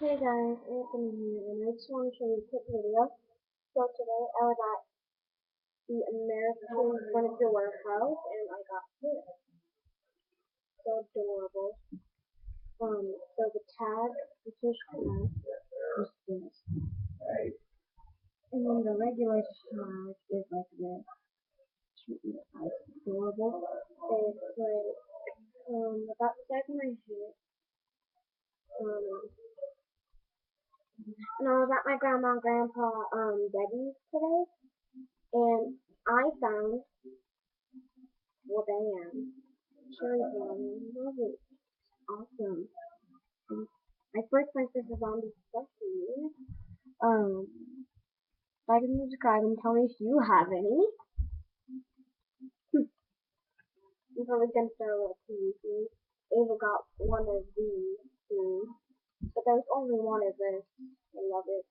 Hey guys, Anthony here, and I just want to show you a quick video. So today I was at the American Furniture Warehouse, and I got this. So adorable. So the tag, the fish tag, is this. And then the regular tag is like this. It's adorable. It's like, about the size of my head. And I was at my grandma and grandpa, Debbie's today, and I found, well, damn. Cherry Bomb. Love it. Awesome. And I first went to the zombie plushie. Um, like and subscribe and tell me if you have any. I'm probably gonna start a little PvP. Ava got one of these too. But there's only one of this. I love it.